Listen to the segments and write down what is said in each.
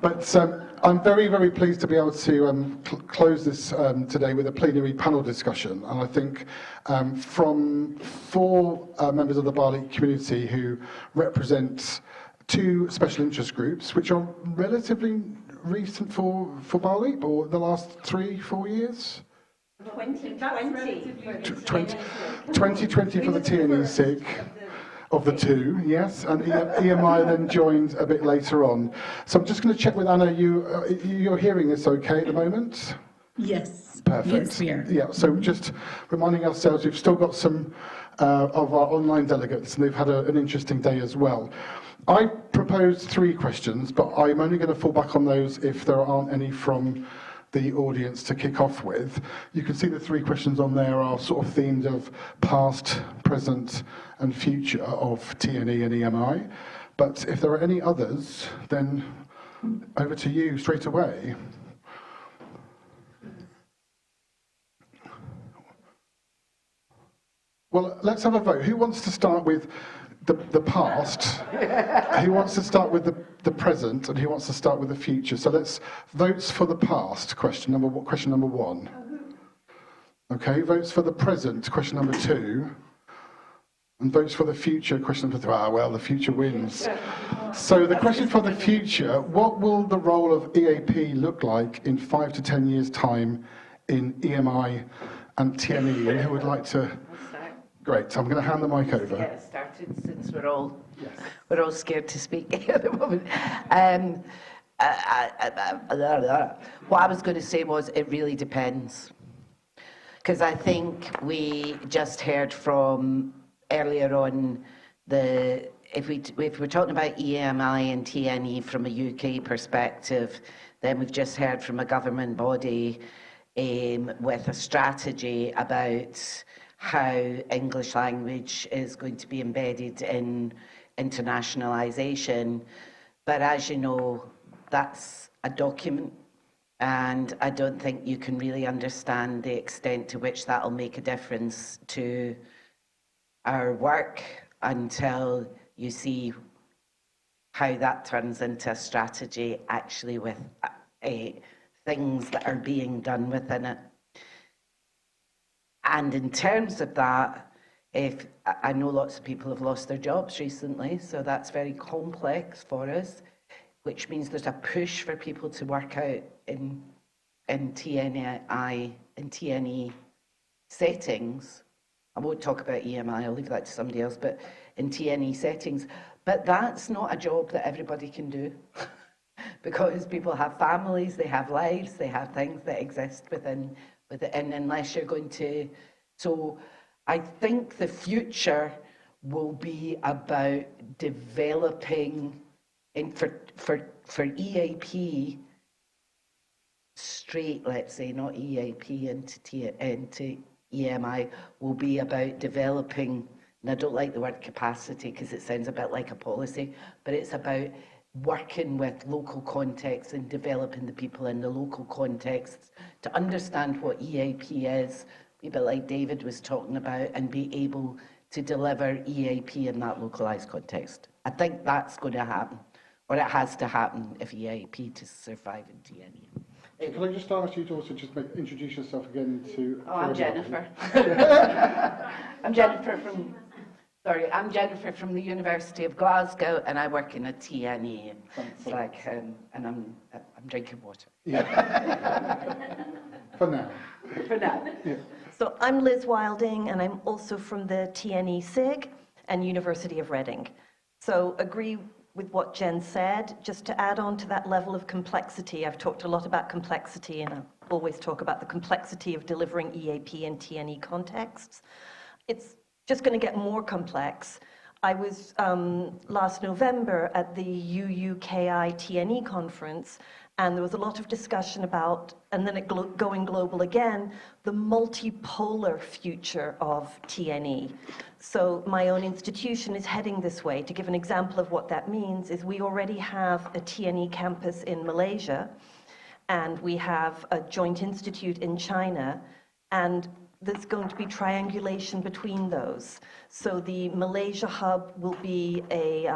But I'm very, very pleased to be able to close this today with a plenary panel discussion. And I think from four members of the BALEAP community who represent two special interest groups, which are relatively recent for BALEAP, or the last 3-4 years? 2020 for the TNE SIG. Of the two, yes, and EMI then joined a bit later on. So I'm just going to check with Anna, you're hearing this okay at the moment? Yes. Perfect. Yes, we are. Yeah, so just reminding ourselves, we've still got some of our online delegates, and they've had an interesting day as well. I proposed 3 questions, but I'm only going to fall back on those if there aren't any from the audience to kick off with. You can see the 3 questions on there are sort of themed of past, present, and future of TNE and EMI. But if there are any others, then over to you straight away. Well, let's have a vote. Who wants to start with the past? Who wants to start with the present? And who wants to start with the future? So let's votes for the past, question number 1. Okay, votes for the present, question number 2. And votes for the future, question number 3. Ah, well, the future wins. So the question for the future, what will the role of EAP look like in 5 to 10 years' time in EMI and TNE? And who would like to? Great, I'm going to hand the mic over. Get started since we're all scared to speak at the moment. What I was going to say was it really depends, because I think we just heard from earlier on if we're talking about EMI and TNE from a UK perspective, then we've just heard from a government body with a strategy about how English language is going to be embedded in internationalisation. But as you know, that's a document, and I don't think you can really understand the extent to which that'll make a difference to our work until you see how that turns into a strategy actually with things that are being done within it. And in terms of that, if I know lots of people have lost their jobs recently, so that's very complex for us, which means there's a push for people to work out in TNI and TNE settings. I won't talk about EMI, I'll leave that to somebody else, but in TNE settings. But that's not a job that everybody can do because people have families, they have lives, they have things that exist within and unless you're going to. So I think the future will be about developing for EAP straight, let's say, not EAP into EMI, will be about developing, and I don't like the word capacity because it sounds a bit like a policy, but it's about working with local contexts and developing the people in the local contexts to understand what EAP is, a bit like David was talking about, and be able to deliver EAP in that localised context. I think that's going to happen, or it has to happen if EAP to survive in TNE. Can I just ask you to also just introduce yourself again to... Oh, I'm Jennifer. I'm Jennifer from the University of Glasgow, and I work in a TNE. It's like, and I'm drinking water. Yeah. For now. For now. Yeah. So I'm Liz Wilding, and I'm also from the TNE SIG and University of Reading. So agree with what Jen said. Just to add on to that level of complexity, I've talked a lot about complexity, and I always talk about the complexity of delivering EAP and TNE contexts. It's just going to get more complex. I was last November at the UUKI TNE conference, and there was a lot of discussion about, and then going global again, the multipolar future of TNE. So my own institution is heading this way. To give an example of what that means is we already have a TNE campus in Malaysia, and we have a joint institute in China, and there's going to be triangulation between those. So the Malaysia hub will be a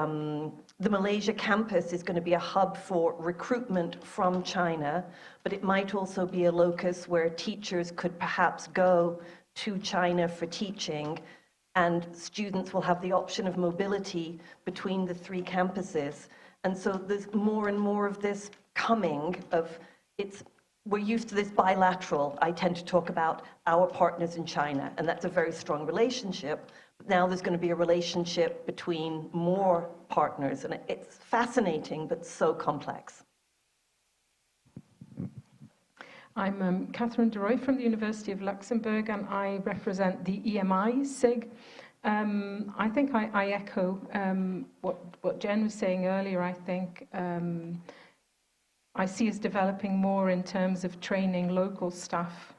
the Malaysia campus is going to be a hub for recruitment from China, but it might also be a locus where teachers could perhaps go to China for teaching, and students will have the option of mobility between the 3 campuses. And so there's more and more of this coming of, we're used to this bilateral. I tend to talk about our partners in China, and that's a very strong relationship. But now there's going to be a relationship between more partners, and it's fascinating, but so complex. I'm Catherine de Roy from the University of Luxembourg, and I represent the EMI SIG. I think I echo what Jen was saying earlier. I think I see us developing more in terms of training local staff,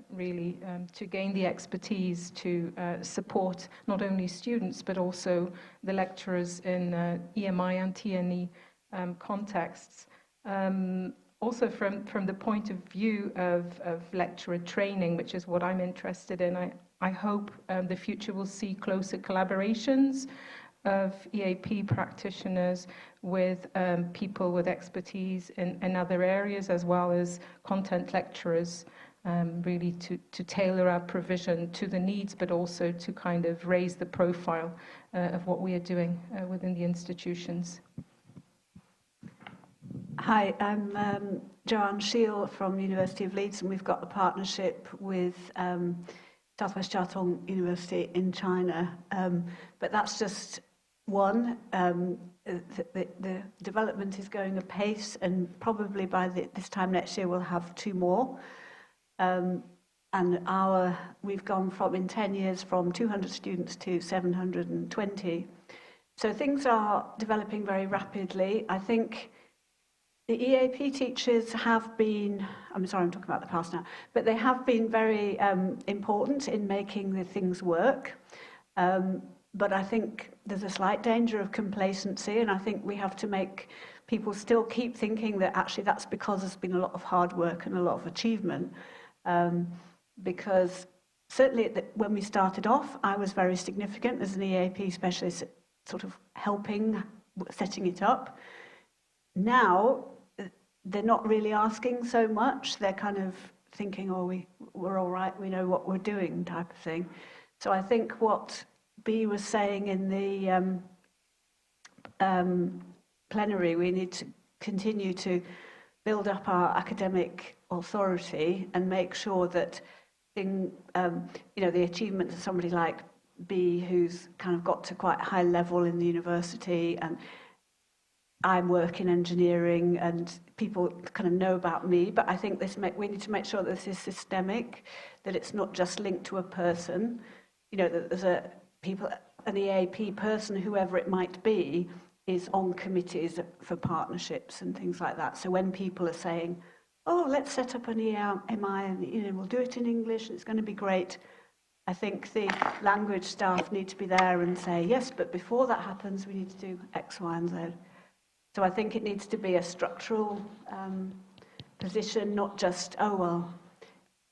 really, to gain the expertise to support not only students, but also the lecturers in EMI and TNE contexts. Also from the point of view of lecturer training, which is what I'm interested in, I hope the future will see closer collaborations of EAP practitioners with people with expertise in other areas, as well as content lecturers, really to tailor our provision to the needs, but also to kind of raise the profile of what we are doing within the institutions. Hi, I'm Joanne Shiel from the University of Leeds, and we've got a partnership with Southwest Jiao Tong University in China. But that's just one. The development is going apace, and probably by this time next year we'll have 2 more. And we've gone from, in 10 years, from 200 students to 720. So things are developing very rapidly. I think the EAP teachers have been, I'm sorry, I'm talking about the past now, but they have been very important in making the things work. But I think there's a slight danger of complacency, and I think we have to make people still keep thinking that actually that's because there's been a lot of hard work and a lot of achievement. Because certainly when we started off, I was very significant as an EAP specialist, sort of helping, setting it up. Now, they're not really asking so much. They're kind of thinking, oh, we're all right, we know what we're doing, type of thing. So I think what Bea was saying in the plenary, we need to continue to build up our academic authority and make sure that the achievements of somebody like Bea, who's kind of got to quite a high level in the university, and I work in engineering, and people kind of know about me, but I think we need to make sure that this is systemic, that it's not just linked to a person, that there's an EAP person, whoever it might be, is on committees for partnerships and things like that. So when people are saying, oh, let's set up an EMI and we'll do it in English, and it's going to be great, I think the language staff need to be there and say, yes, but before that happens, we need to do X, Y, and Z. So I think it needs to be a structural position, not just, oh, well,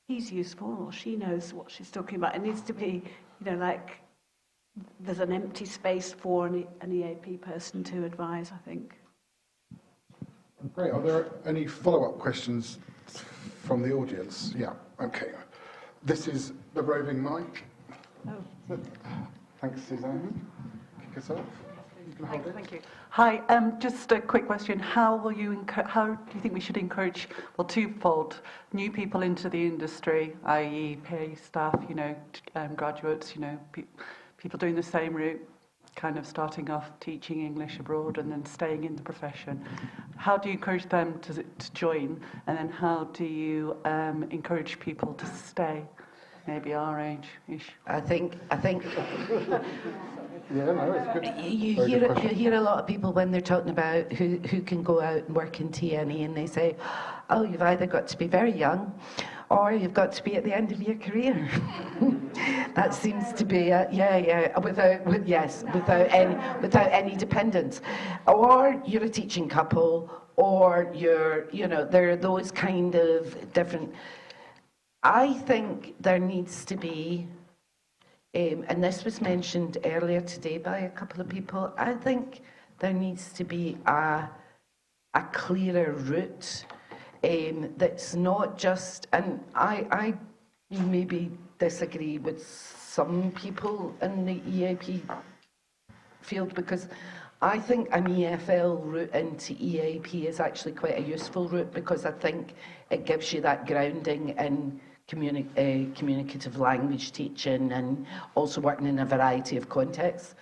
he's useful or she knows what she's talking about. It needs to be, like there's an empty space for an EAP person to advise, I think. Great. Are there any follow-up questions from the audience? Yeah, okay. This is the roving mic. Oh. Thanks, Suzanne. Kick us off. You can hold it. Thank you. Hi, just a quick question. How do you think we should encourage, well, twofold, new people into the industry, i.e. PA staff, graduates, people doing the same route, kind of starting off teaching English abroad and then staying in the profession. How do you encourage them to join? And then how do you encourage people to stay? Maybe our age-ish. I think Yeah, no, it's good. you hear a lot of people when they're talking about who can go out and work in TNE, and they say, oh, you've either got to be very young or you've got to be at the end of your career. That seems to be without any dependence. Or you're a teaching couple, or there are those kind of different. I think there needs to be, and this was mentioned earlier today by a couple of people, I think there needs to be a clearer route that's not just, and I maybe disagree with some people in the EAP field, because I think an EFL route into EAP is actually quite a useful route, because I think it gives you that grounding in communicative language teaching and also working in a variety of contexts.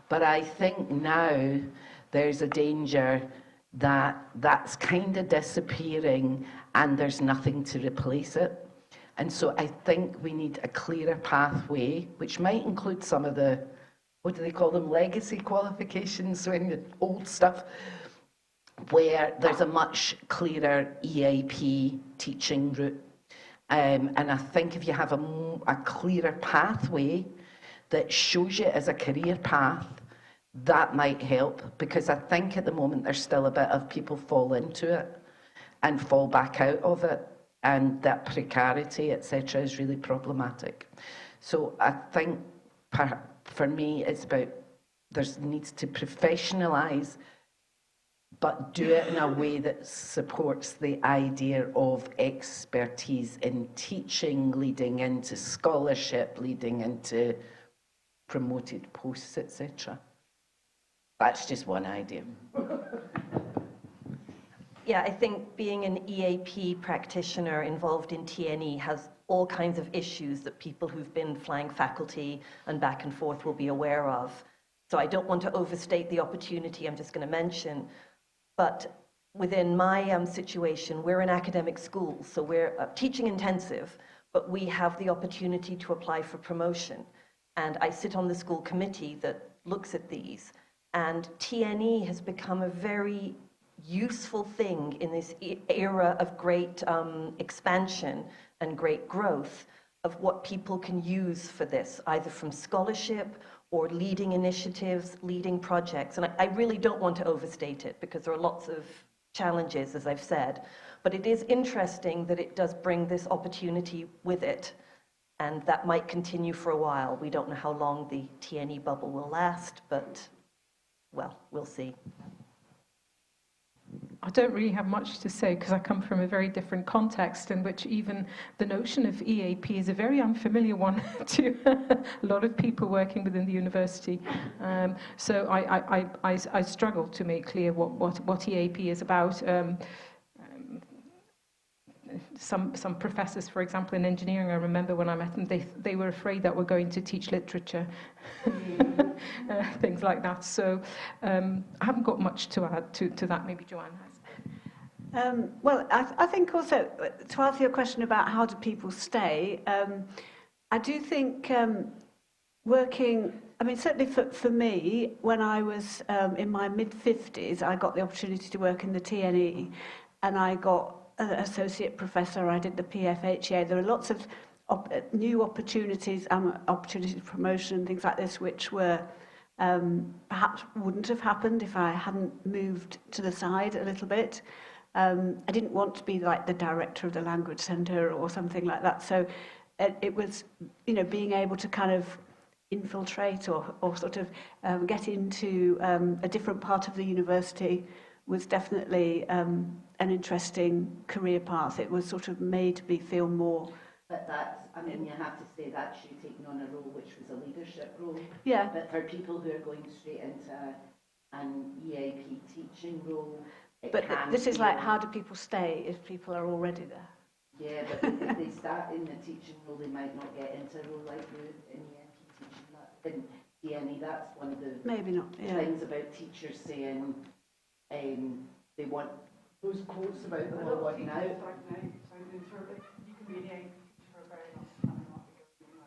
But I think now there's a danger that that's kind of disappearing and there's nothing to replace it. And so I think we need a clearer pathway, which might include some of the, what do they call them, legacy qualifications, when the old stuff, where there's a much clearer EAP teaching route. And I think if you have a clearer pathway that shows you as a career path, that might help, because I think at the moment there's still a bit of people fall into it and fall back out of it, and that precarity, etc., is really problematic. So I think for me it's about, there needs to professionalise, but do it in a way that supports the idea of expertise in teaching, leading into scholarship, leading into promoted posts, etc. That's just one idea. Yeah, I think being an EAP practitioner involved in TNE has all kinds of issues that people who've been flying faculty and back and forth will be aware of. So I don't want to overstate the opportunity I'm just going to mention. But within my situation, we're an academic school, so we're teaching intensive, but we have the opportunity to apply for promotion. And I sit on the school committee that looks at these. And TNE has become a very useful thing in this era of great expansion and great growth of what people can use for this, either from scholarship or leading initiatives, leading projects. And I really don't want to overstate it, because there are lots of challenges, as I've said. But it is interesting that it does bring this opportunity with it. And that might continue for a while. We don't know how long the TNE bubble will last, but, well, we'll see. I don't really have much to say, because I come from a very different context in which even the notion of EAP is a very unfamiliar one to a lot of people working within the university. So I struggle to make clear what EAP is about. Some professors, for example, in engineering, I remember when I met them, they were afraid that we're going to teach literature, things like that. So I haven't got much to add to that. Maybe Joanne has. Well, I think also, to answer your question about how do people stay, I do think working, I mean, certainly for me, when I was in my mid-50s, I got the opportunity to work in the TNE, and I got an associate professor, I did the PFHA. There are lots of new opportunities, opportunities for promotion, things like this, which were perhaps wouldn't have happened if I hadn't moved to the side a little bit. I didn't want to be like the director of the language centre or something like that. So it was, you know, being able to kind of infiltrate or sort of get into a different part of the university was definitely an interesting career path. It was sort of made me feel more. But that's, I mean, you have to say that's you taking on a role which was a leadership role. Yeah. But for people who are going straight into an EAP teaching role, But this is like, how do people stay if people are already there? Yeah, but if they start in the teaching role, they might not get into a role like in EAP teaching. In TNE, that's one of the Maybe not, yeah. things about teachers saying they want those quotes about them all wanting out.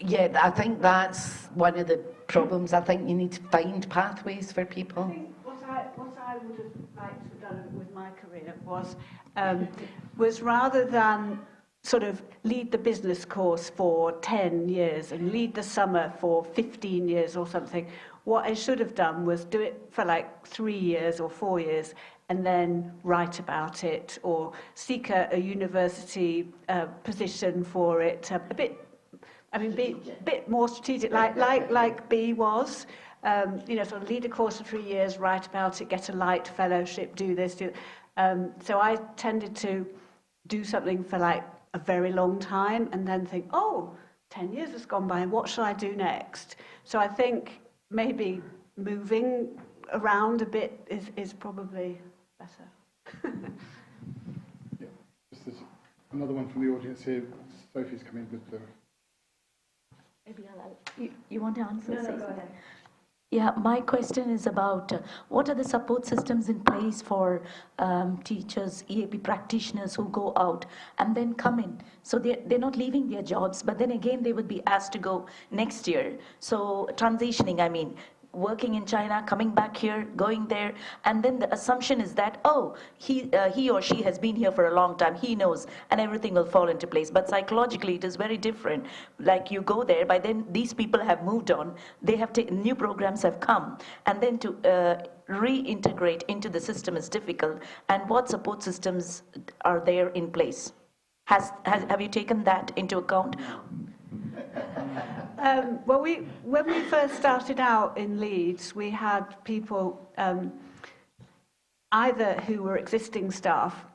Yeah, I think that's one of the problems. I think you need to find pathways for people. I think what I would have liked to have done with my career was rather than sort of lead the business course for 10 years and lead the summer for 15 years or something, what I should have done was do it for like 3 years or 4 years and then write about it or seek a university position for it, a bit, I mean, be a bit more strategic, like B was. sort of lead a course for 3 years, write about it, get a light fellowship, do this, do. So I tended to do something for like a very long time and then think, oh, 10 years has gone by, and what shall I do next? So I think maybe moving around a bit is probably better. Yeah, just there's another one from the audience here. Sophie's coming with the... Maybe you want to answer? No, go ahead. Yeah, my question is about what are the support systems in place for teachers, EAP practitioners who go out and then come in? So they're not leaving their jobs, but then again they would be asked to go next year. So transitioning, I mean, working in China, coming back here, going there, and then the assumption is that, oh, he or she has been here for a long time, he knows, and everything will fall into place. But psychologically, it is very different. Like you go there, by then these people have moved on, they have taken, new programs have come, and then to reintegrate into the system is difficult. And what support systems are there in place? Have you taken that into account? Well, when we first started out in Leeds, we had people either who were existing staff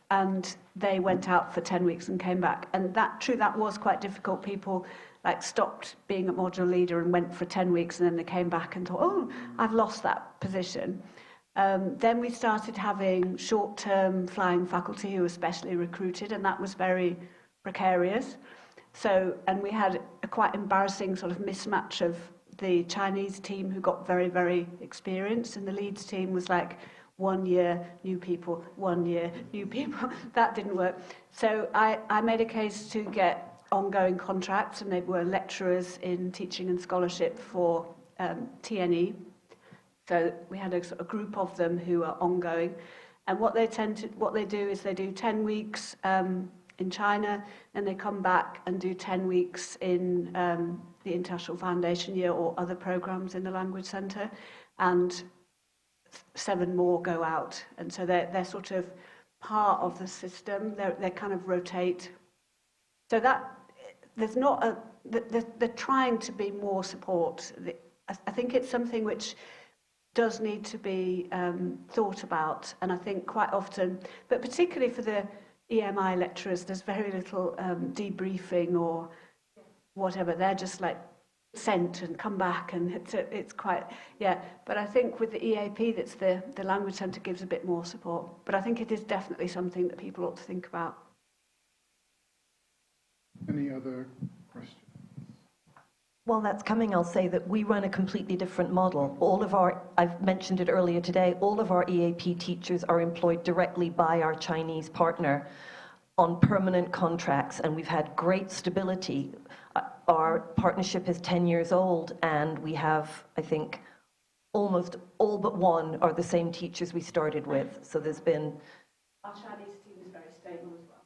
and they went out for 10 weeks and came back. And that was quite difficult. People like stopped being a module leader and went for 10 weeks and then they came back and thought, oh, I've lost that position. Then we started having short-term flying faculty who were specially recruited, and that was very precarious. So, and we had a quite embarrassing sort of mismatch of the Chinese team who got very, very experienced, and the Leeds team was like 1 year, new people, 1 year, new people. That didn't work. So I made a case to get ongoing contracts, and they were lecturers in teaching and scholarship for TNE. So we had a group of them who are ongoing. And what they do is they do 10 weeks in China, then they come back and do 10 weeks in the International Foundation Year or other programs in the Language Centre, and 7 more go out. And so they're sort of part of the system. They kind of rotate. So that there's not they're trying to be more support. I think it's something which does need to be thought about, and I think quite often, but particularly for the EMI lecturers, there's very little debriefing or whatever. They're just like sent and come back, and it's quite, yeah. But I think with the EAP, that's the Language Centre gives a bit more support. But I think it is definitely something that people ought to think about. Any other questions? While that's coming, I'll say that we run a completely different model. I've mentioned it earlier today, all of our EAP teachers are employed directly by our Chinese partner on permanent contracts, and we've had great stability. Our partnership is 10 years old, and we have, I think, almost all but one are the same teachers we started with. So there's been... Our Chinese team is very stable as well.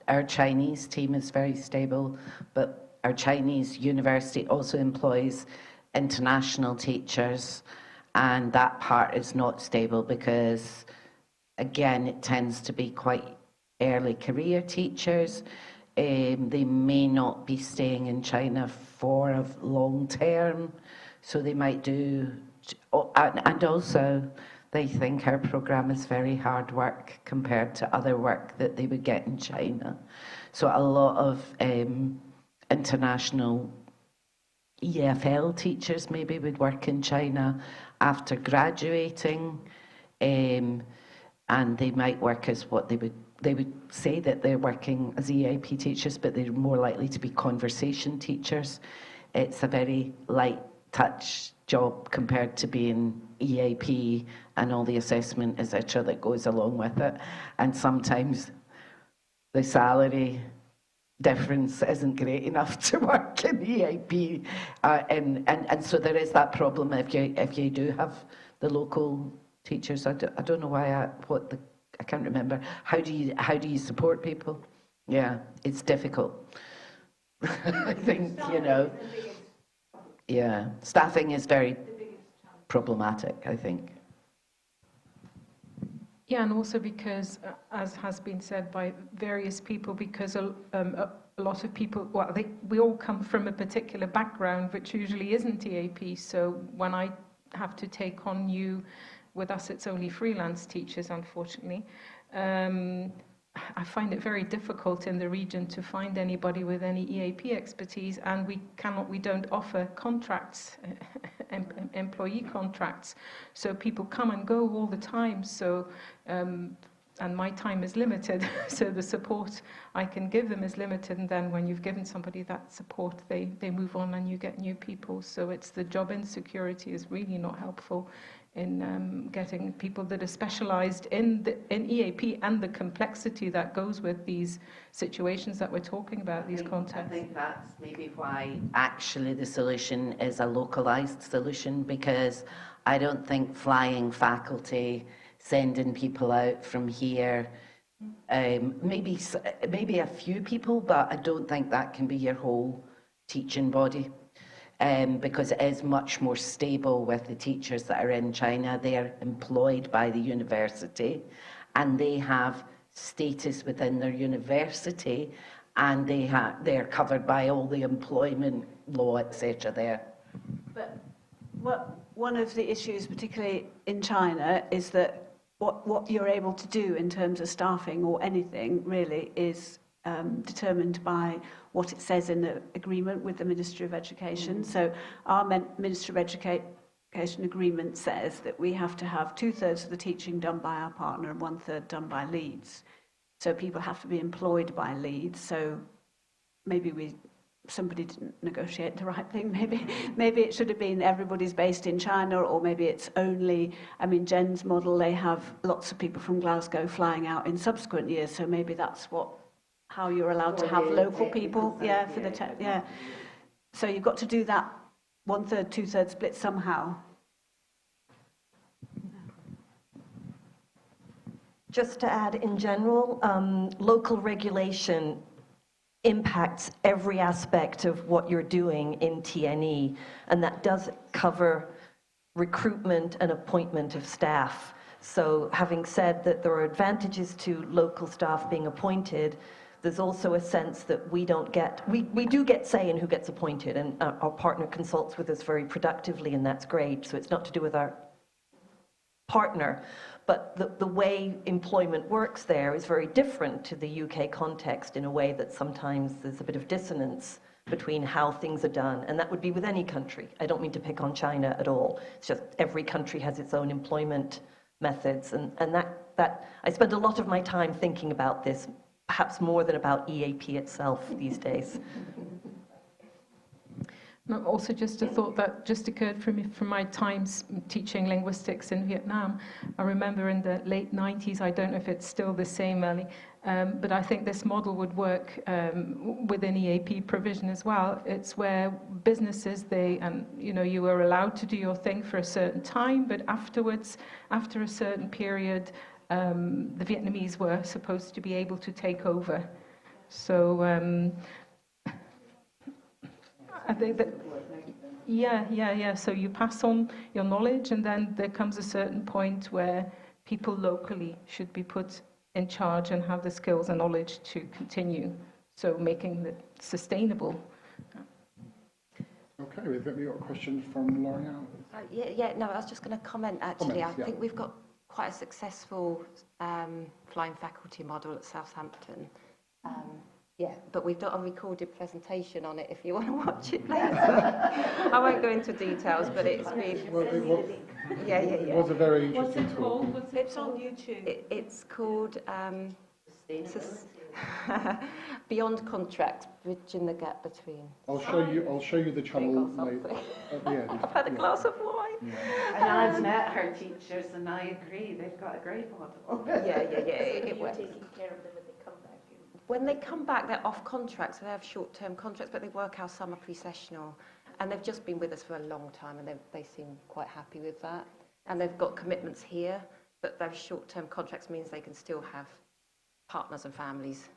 Our Chinese team is very stable, but our Chinese university also employs international teachers, and that part is not stable because, again, it tends to be quite early career teachers. They may not be staying in China for a long term, so they might do, and also they think our programme is very hard work compared to other work that they would get in China. So a lot of international EFL teachers maybe would work in China after graduating, and they might work as what they would say that they're working as EAP teachers, but they're more likely to be conversation teachers. It's a very light touch job compared to being EAP and all the assessment, etc., that goes along with it. And sometimes the salary difference isn't great enough to work in EAP, and so there is that problem if you do have the local teachers. I don't know why I can't remember. How do you support people? Yeah, it's difficult. I think, yeah, staffing is very problematic, I think. Yeah, and also because, as has been said by various people, because a lot of people, well, we all come from a particular background, which usually isn't EAP. So when I have to take on new, with us it's only freelance teachers, unfortunately, I find it very difficult in the region to find anybody with any EAP expertise, and we don't offer contracts, employee contracts. So people come and go all the time. So, and my time is limited, so the support I can give them is limited. And then when you've given somebody that support, they move on and you get new people. So it's the job insecurity is really not helpful in getting people that are specialised in EAP and the complexity that goes with these situations that we're talking about, these contexts. I think that's maybe why actually the solution is a localised solution, because I don't think flying faculty, sending people out from here, maybe a few people, but I don't think that can be your whole teaching body. Because it is much more stable with the teachers that are in China. They are employed by the university and they have status within their university, and they're covered by all the employment law, etc. there. But one of the issues, particularly in China, is that what you're able to do in terms of staffing or anything really is determined by what it says in the agreement with the Ministry of Education. So our Ministry of Education agreement says that we have to have 2/3 of the teaching done by our partner and 1/3 done by Leeds. So people have to be employed by Leeds. So maybe somebody didn't negotiate the right thing. Maybe it should have been everybody's based in China, or maybe it's only, I mean, Jen's model, they have lots of people from Glasgow flying out in subsequent years. So maybe that's how you're allowed to have local people, for the tech, So you've got to do that 1/3, 2/3 split somehow. Just to add, in general, local regulation impacts every aspect of what you're doing in TNE, and that does cover recruitment and appointment of staff. So having said that there are advantages to local staff being appointed, there's also a sense that we do get say in who gets appointed, and our partner consults with us very productively, and that's great. So it's not to do with our partner, but the way employment works there is very different to the UK context in a way that sometimes there's a bit of dissonance between how things are done, and that would be with any country. I don't mean to pick on China at all. It's just every country has its own employment methods, and that I spend a lot of my time thinking about this, perhaps more than about EAP itself these days. Also, just a thought that just occurred for me from my times teaching linguistics in Vietnam. I remember in the late 90s, I don't know if it's still the same, Ellie, but I think this model would work within EAP provision as well. It's where businesses, you were allowed to do your thing for a certain time, but afterwards, after a certain period, the Vietnamese were supposed to be able to take over. So I think that, so you pass on your knowledge, and then there comes a certain point where people locally should be put in charge and have the skills and knowledge to continue, so making it sustainable. Okay, we've got a question from L'Oreal. No, I was just going to comment, actually. Comments, I think we've got quite a successful flying faculty model at Southampton. But we've got a recorded presentation on it if you want to watch it later. I won't go into details, but it's been... It was a very interesting talk. It's on YouTube. It's called Beyond Contracts, Bridging the Gap Between... I'll show you the channel later at the end. I've had a glass of wine. And I've met her teachers, and I agree, they've got a great model. It works. Taking care of them when they come back. When they come back, they're off contracts, so they have short-term contracts, but they work our summer pre-sessional. And they've just been with us for a long time, and they seem quite happy with that. And they've got commitments here, but those short-term contracts means they can still have partners and families.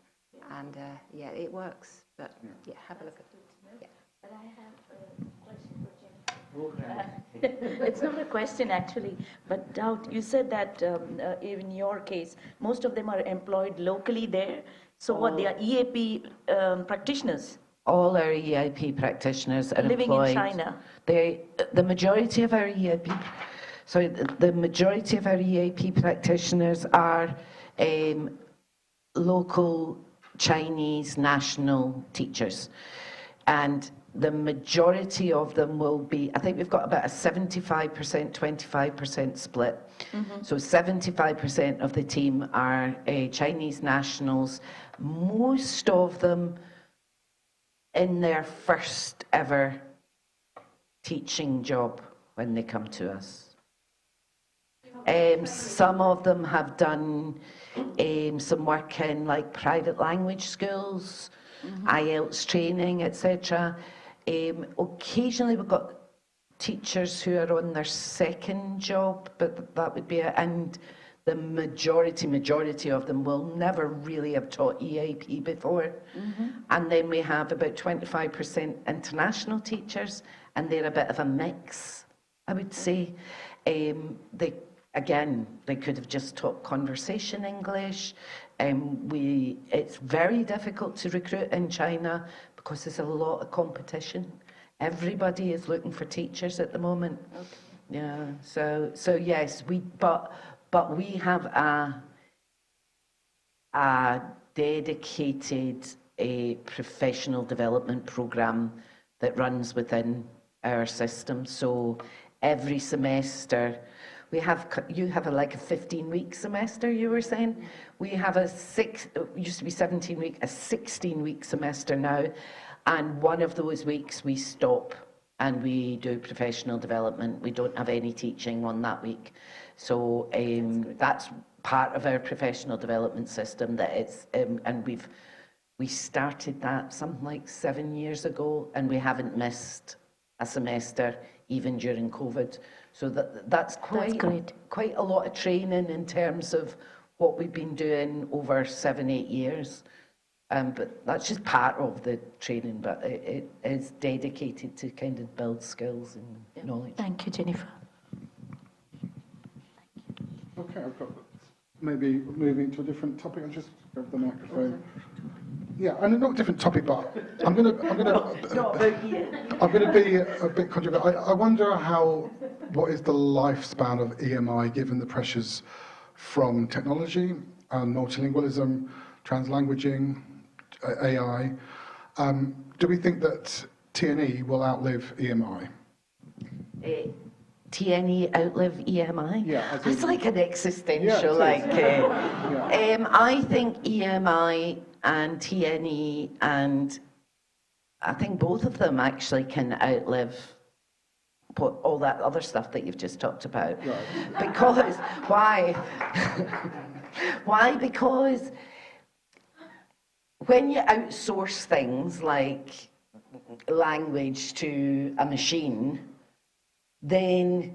And it works. But have a look at it. But I have a question for Jen. It's not a question actually, but doubt. You said that in your case, most of them are employed locally there. So what, they are EAP practitioners All our EIP practitioners are living employed. in China? The majority of our EIP, the majority of our EAP practitioners are local Chinese national teachers. And the majority of them will be, I think we've got about a 75%, 25% split. So 75% of the team are Chinese nationals, most of them in their first ever teaching job when they come to us. Some of them have done some work in like private language schools, IELTS training, etc. Occasionally we've got teachers who are on their second job, but that would be it. And the majority of them will never really have taught EAP before. And then we have about 25% international teachers, and they're a bit of a mix, I would say. They could have just taught conversation English. It's very difficult to recruit in China because there's a lot of competition. Everybody is looking for teachers at the moment. Okay. Yeah. So yes, but we have a dedicated professional development program that runs within our system. So every semester, you have like a 15-week semester, you were saying? We have it used to be 17-week, a 16-week semester now. And one of those weeks we stop and we do professional development. We don't have any teaching on that week. So that's part of our professional development system that it's, and we started that something like 7 years ago, and we haven't missed a semester even during COVID. So that's quite a lot of training in terms of what we've been doing over 7-8 years. But that's just part of the training, but it is dedicated to kind of build skills and knowledge. Thank you, Jennifer. Okay, I've got maybe moving to a different topic. I'll just grab the microphone. Yeah, and not a different topic, but I'm going to be a bit controversial. I wonder what is the lifespan of EMI given the pressures from technology and multilingualism, translanguaging, AI. Do we think that TNE will outlive EMI? TNE outlive EMI? Yeah. It's like an existential, yeah. I think EMI and TNE, and I think both of them actually can outlive all that other stuff that you've just talked about. Right. Because, why? Why? Because when you outsource things like language to a machine, then,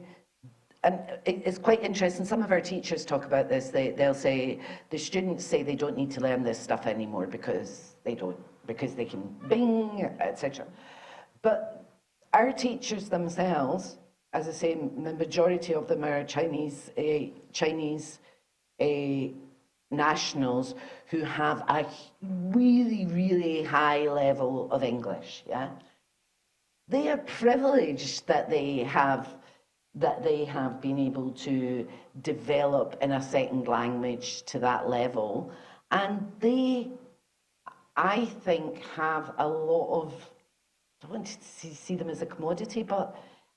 and it's quite interesting, some of our teachers talk about this, they'll say, the students say they don't need to learn this stuff anymore because they can Bing, etc. But our teachers themselves, as I say, the majority of them are Chinese nationals who have a really, really high level of English, yeah? They are privileged that they have been able to develop in a second language to that level, and they, I think, have a lot of, I don't want to see them as a commodity, but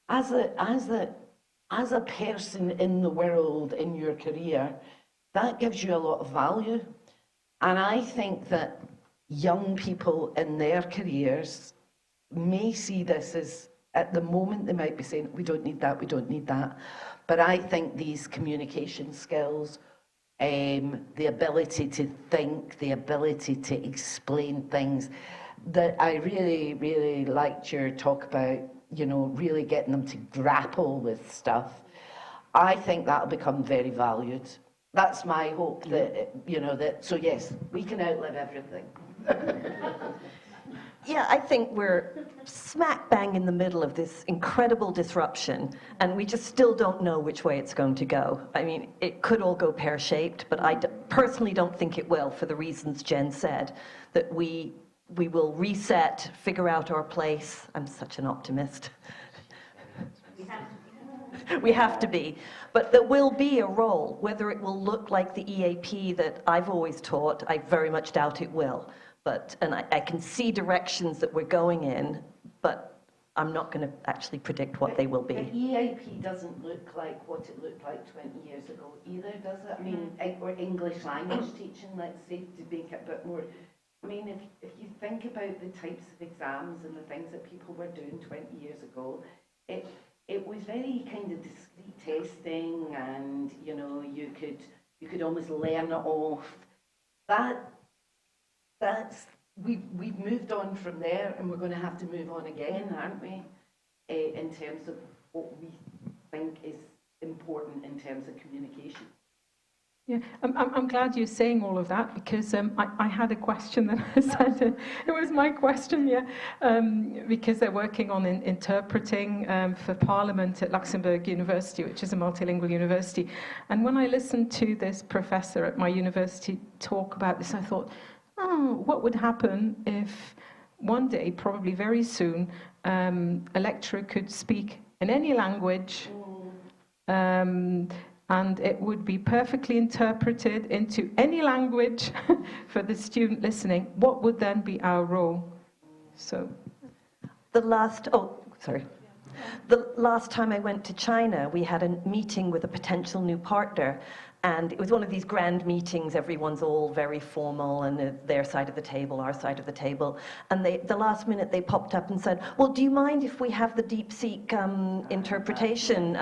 as a person in the world, in your career, that gives you a lot of value. And I think that young people in their careers may see this as, at the moment they might be saying, we don't need that, we don't need that. But I think these communication skills, the ability to think, the ability to explain things, that I really, really liked your talk about, really getting them to grapple with stuff. I think that'll become very valued. That's my hope, that, so yes, we can outlive everything. Yeah, I think we're smack bang in the middle of this incredible disruption, and we just still don't know which way it's going to go. I mean, it could all go pear-shaped, but I personally don't think it will, for the reasons Jen said, that we will reset, figure out our place. I'm such an optimist. We have to be. But there will be a role. Whether it will look like the EAP that I've always taught, I very much doubt it will. And I can see directions that we're going in, but I'm not going to actually predict what they will be. The EAP doesn't look like what it looked like 20 years ago either, does it? I mean, or English language teaching, let's say, to make it a bit more... I mean, if you think about the types of exams and the things that people were doing 20 years ago, it was very kind of discrete testing, and, you know, you could almost learn it off. We've moved on from there, and we're going to have to move on again, aren't we? In terms of what we think is important in terms of communication. Yeah, I'm glad you're saying all of that, because I had a question that I said, it was my question, yeah, because they're working on interpreting for Parliament at Luxembourg University, which is a multilingual university. And when I listened to this professor at my university talk about this, I thought, oh, what would happen if one day, probably very soon, a lecturer could speak in any language, and it would be perfectly interpreted into any language for the student listening? What would then be our role? So, The last time I went to China, we had a meeting with a potential new partner, and it was one of these grand meetings. Everyone's all very formal, and their side of the table, our side of the table. And the last minute they popped up and said, well, do you mind if we have the DeepSeek interpretation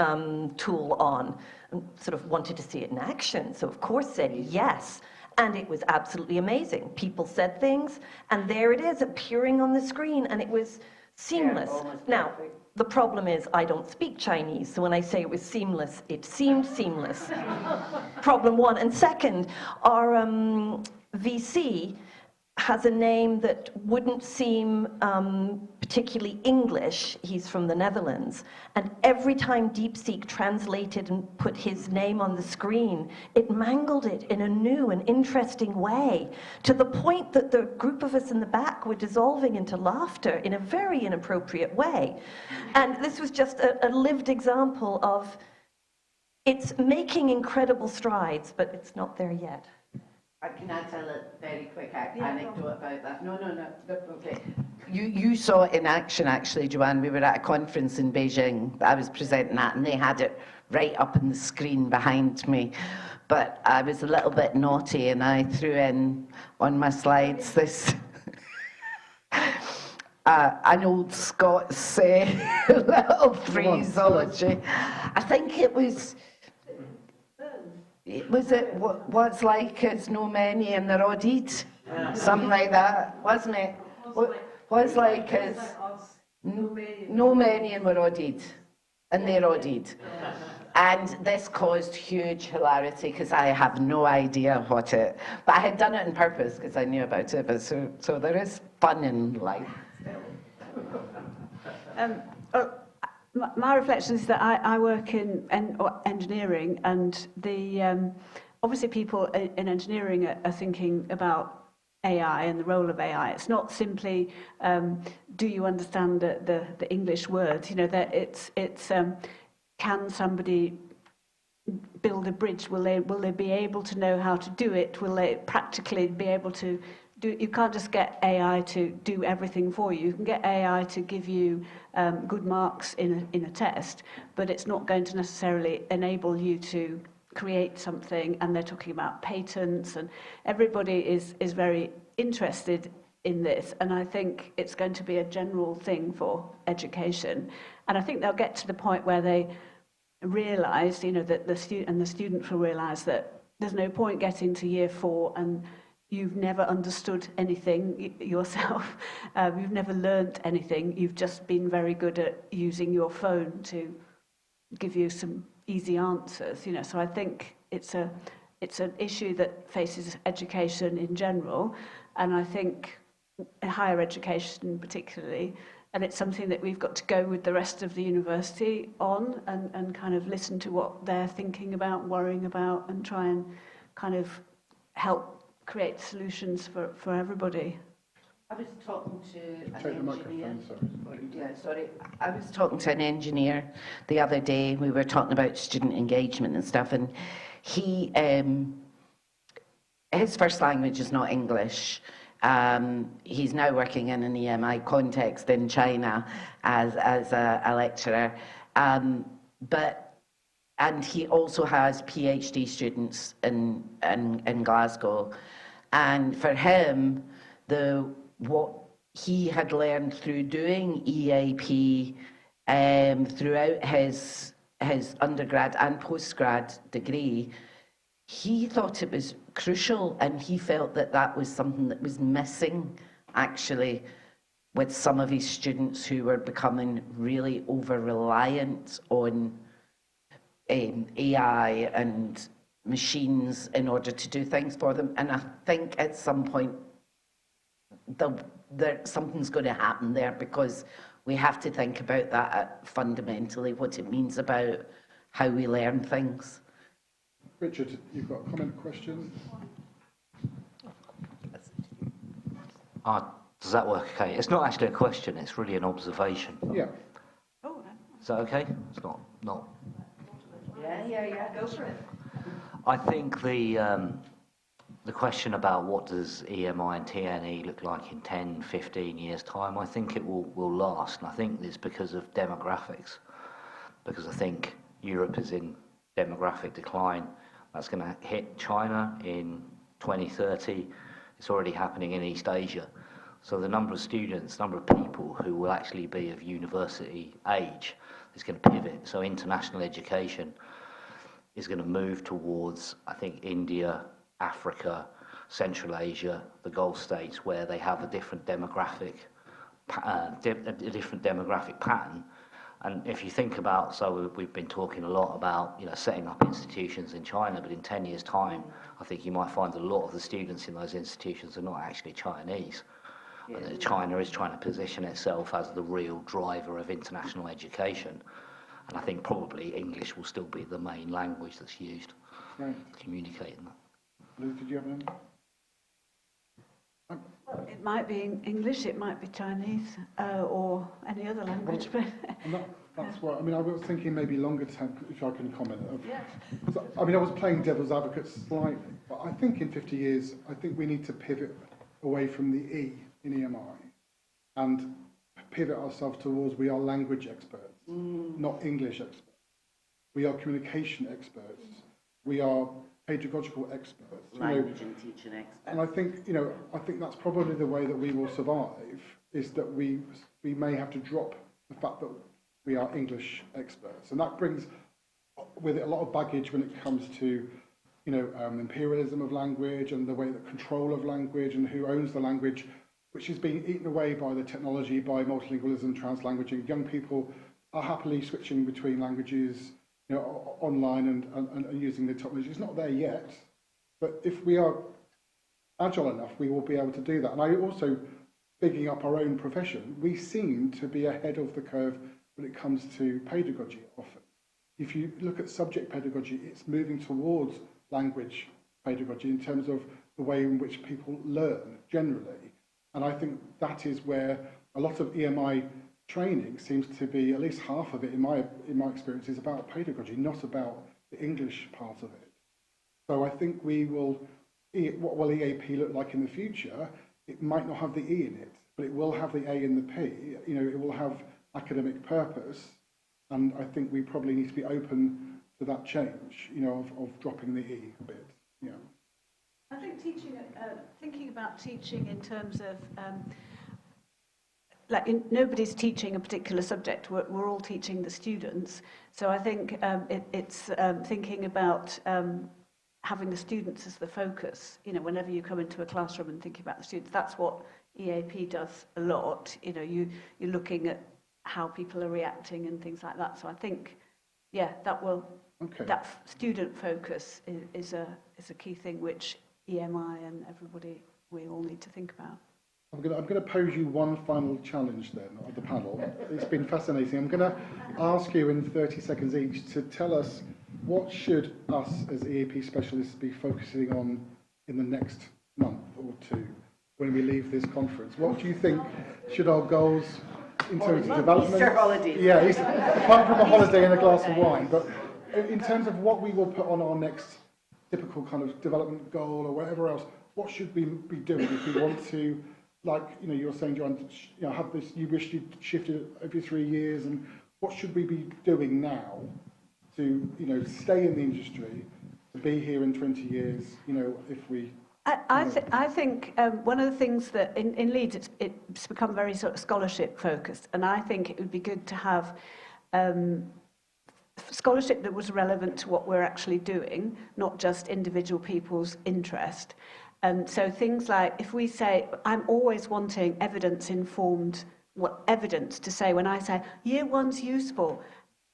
tool on? And sort of wanted to see it in action. So of course said yes. And it was absolutely amazing. People said things, and there it is, appearing on the screen, and it was seamless. Now, the problem is I don't speak Chinese, so when I say it was seamless, it seemed seamless. Problem one. And second, our VC has a name that wouldn't seem particularly English. He's from the Netherlands. And every time DeepSeek translated and put his name on the screen, it mangled it in a new and interesting way, to the point that the group of us in the back were dissolving into laughter in a very inappropriate way. And this was just a lived example of it's making incredible strides, but it's not there yet. Can I tell a very quick anecdote about that? No, okay. You saw it in action, actually, Joanne. We were at a conference in Beijing that I was presenting at, and they had it right up on the screen behind me. But I was a little bit naughty, and I threw in on my slides this an old Scots little phraseology. I think it was... Was it what's like is no many and they're odded? Something like that, wasn't it? What's like is no many and we're odded, and they're odded. And this caused huge hilarity because I have no idea what it... But I had done it on purpose because I knew about it, but so there is fun in life. My reflection is that I work in engineering, and obviously people in engineering are thinking about AI and the role of AI. It's not simply do you understand the English words? You know, that it's can somebody build a bridge? Will they be able to know how to do it? Will they practically be able to do? You can't just get AI to do everything for you. You can get AI to give you good marks in a test, but it's not going to necessarily enable you to create something. And they're talking about patents, and everybody is very interested in this. And I think it's going to be a general thing for education. And I think they'll get to the point where they realise, you know, that the students will realise that there's no point getting to year 4 and you've never understood anything yourself. You've never learnt anything. You've just been very good at using your phone to give you some easy answers. You know, so I think it's an issue that faces education in general, and I think higher education particularly, and it's something that we've got to go with the rest of the university on and kind of listen to what they're thinking about, worrying about, and try and kind of help create solutions for everybody. I was talking to an Take the engineer. microphone, sorry. Yeah, sorry. I was talking to an engineer the other day. We were talking about student engagement and stuff, and he, his first language is not English. He's now working in an EMI context in China as a lecturer, and he also has PhD students in Glasgow, and for him, what he had learned through doing EAP throughout his undergrad and postgrad degree, he thought it was crucial, and he felt that that was something that was missing actually with some of his students who were becoming really over-reliant on AI and machines in order to do things for them. And I think at some point something's going to happen there, because we have to think about that fundamentally, what it means about how we learn things. Richard, you've got a comment, question? Does that work okay? It's not actually a question, it's really an observation. Yeah. Oh, Is that okay? It's not. Yeah, go for it. I think the question about what does EMI and TNE look like in 10, 15 years' time, I think it will last. And I think it's because of demographics. Because I think Europe is in demographic decline. That's going to hit China in 2030. It's already happening in East Asia. So the number of students, number of people who will actually be of university age is going to pivot. So international education is going to move towards, I think, India, Africa, Central Asia, the Gulf states, where they have a different demographic pattern. And if you think about, so we've been talking a lot about, setting up institutions in China, but in 10 years' time, I think you might find a lot of the students in those institutions are not actually Chinese. Yeah. And China is trying to position itself as the real driver of international education. And I think probably English will still be the main language that's used to communicate in that. Liz, did you have any? well, it might be English, it might be Chinese, or any other language. That's what I mean. I was thinking maybe longer term, if I can comment. Yeah. So, I mean, I was playing devil's advocate slightly, but I think in 50 years, I think we need to pivot away from the E in EMI and pivot ourselves towards we are language experts, not English experts. We are communication experts. We are pedagogical experts. Language and teaching experts. And I think, I think that's probably the way that we will survive, is that we may have to drop the fact that we are English experts. And that brings with it a lot of baggage when it comes to, imperialism of language and the way that control of language and who owns the language, which is being eaten away by the technology, by multilingualism, translanguaging. Young people are happily switching between languages, online and using the technology. It's not there yet, but if we are agile enough, we will be able to do that. And I also, bigging up our own profession, we seem to be ahead of the curve when it comes to pedagogy often. If you look at subject pedagogy, it's moving towards language pedagogy in terms of the way in which people learn generally. And I think that is where a lot of EMI training seems to be, at least half of it in my experience, is about pedagogy, not about the English part of it. So I think what will EAP look like in the future? It might not have the E in it, but it will have the A and the P. It will have academic purpose, and I think we probably need to be open to that change, of dropping the E a bit. Yeah. I think thinking about teaching in terms of nobody's teaching a particular subject. We're all teaching the students. So I think it's thinking about having the students as the focus. Whenever you come into a classroom and thinking about the students, that's what EAP does a lot. You're looking at how people are reacting and things like that. So I think, that student focus is a key thing which EMI and everybody, we all need to think about. I'm going to pose you one final challenge then of the panel. It's been fascinating. I'm going to ask you in 30 seconds each to tell us what should us as EAP specialists be focusing on in the next month or two when we leave this conference. What do you think should our goals in terms of development? Easter holidays. Yeah, apart from a holiday and a glass of wine, but in terms of what we will put on our next typical kind of development goal or whatever else, what should we be doing if we want to, like, you know, you're saying, Joanne, you know, have this, you wish you'd shifted every 3 years, and what should we be doing now to, you know, stay in the industry, to be here in 20 years, you know, if we... I think one of the things that in Leeds it's become very sort of scholarship focused, and I think it would be good to have scholarship that was relevant to what we're actually doing, not just individual people's interest. So things like, if we say, I'm always wanting evidence-informed, evidence to say, when I say, year one's useful,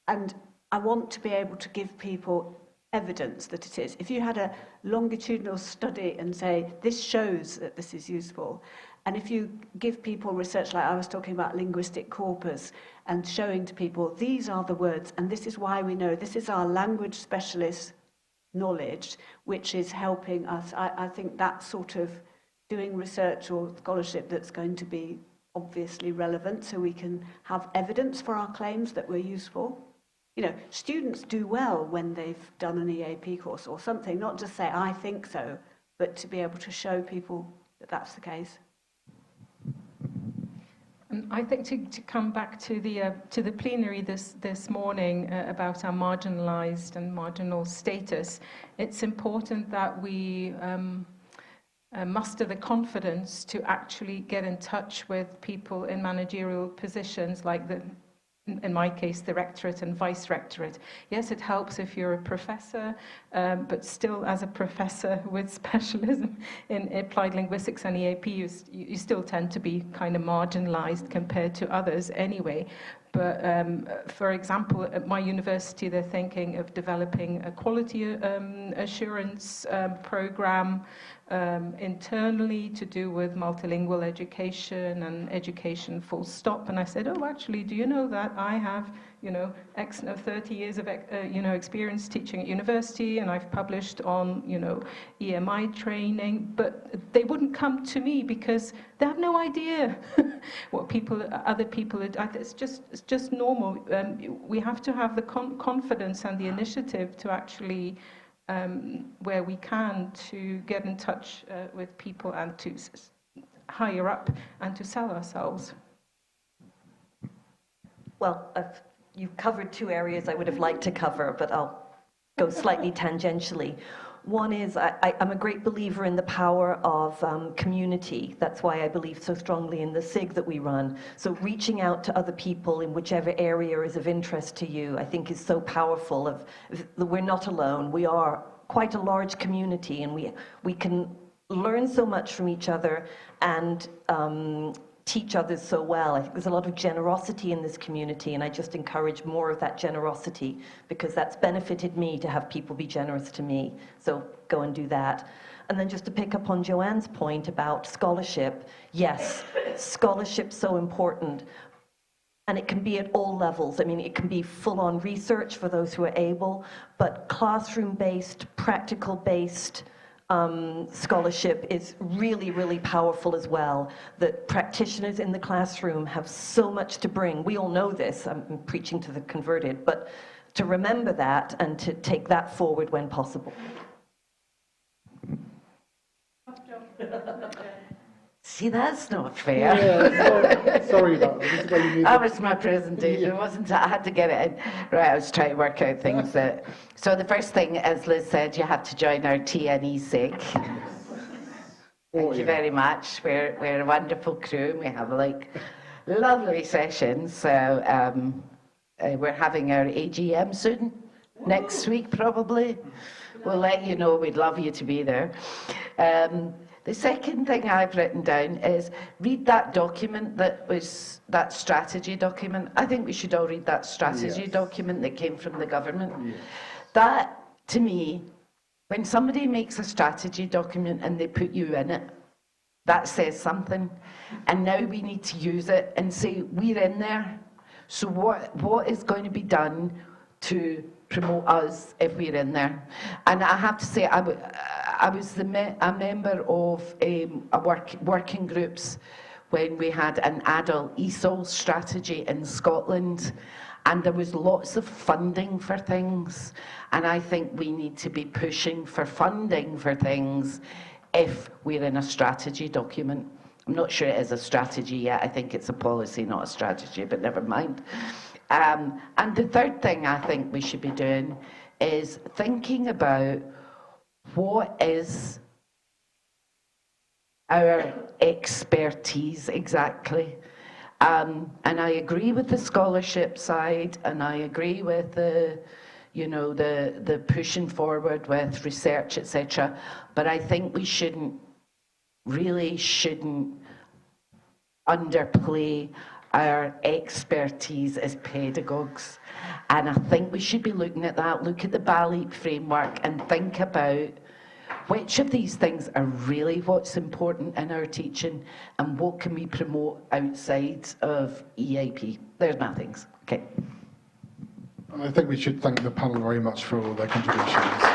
and I want to be able to give people evidence that it is. If you had a longitudinal study and say, this shows that this is useful, and if you give people research like I was talking about linguistic corpus and showing to people, these are the words, and this is why we know, this is our language specialist knowledge, which is helping us. I think that sort of doing research or scholarship that's going to be obviously relevant so we can have evidence for our claims that we're useful. You know, students do well when they've done an EAP course or something, not just say, I think so, but to be able to show people that that's the case. I think to come back to the plenary this morning about our marginalised and marginal status, it's important that we muster the confidence to actually get in touch with people in managerial positions like in my case, the rectorate and vice-rectorate. Yes, it helps if you're a professor, but still as a professor with specialism in applied linguistics and EAP, you still tend to be kind of marginalised compared to others anyway. But for example, at my university, they're thinking of developing a quality assurance program internally to do with multilingual education and education full stop. And I said, oh, actually, do you know that I have, you know, 30 years of, experience teaching at university, and I've published on, EMI training, but they wouldn't come to me because they have no idea what other people, it's just normal. We have to have the confidence and the initiative to actually, where we can, to get in touch with people and to higher up and to sell ourselves. Well, you've covered 2 areas I would have liked to cover, but I'll go slightly tangentially. One is I'm a great believer in the power of community. That's why I believe so strongly in the SIG that we run. So reaching out to other people in whichever area is of interest to you, I think is so powerful. We're not alone. We are quite a large community, and we can learn so much from each other and teach others so well. I think there's a lot of generosity in this community, and I just encourage more of that generosity because that's benefited me to have people be generous to me. So go and do that. And then just to pick up on Joanne's point about scholarship, yes, scholarship's so important. And it can be at all levels. I mean, it can be full-on research for those who are able, but classroom-based, practical-based scholarship is really, really powerful as well. That practitioners in the classroom have so much to bring. We all know this. I'm preaching to the converted, but to remember that and to take that forward when possible. See, that's not fair. Yeah, sorry about that. That was my presentation, wasn't it? I had to get it in. Right, I was trying to work out things that... So the first thing, as Liz said, you have to join our TNE SIG. Thank you very much. We're a wonderful crew, and we have lovely sessions. So we're having our AGM soon, next week probably. We'll let you know. We'd love you to be there. The second thing I've written down is read that document that strategy document. I think we should all read that strategy document that came from the government. Yes. That, to me, when somebody makes a strategy document and they put you in it, That says something. And now we need to use it and say, we're in there. So what is going to be done to promote us if we're in there? And I have to say, I was a member of working groups when we had an adult ESOL strategy in Scotland, and there was lots of funding for things, and I think we need to be pushing for funding for things if we're in a strategy document. I'm not sure it is a strategy yet. I think it's a policy, not a strategy, but never mind. And the third thing I think we should be doing is thinking about what is our expertise exactly. And I agree with the scholarship side, and I agree with the pushing forward with research, etc. But I think we shouldn't underplay our expertise as pedagogues. And I think we should be looking at that, look at the BALEAP framework and think about which of these things are really what's important in our teaching and what can we promote outside of EAP. There's my things. Okay. I think we should thank the panel very much for all their contributions.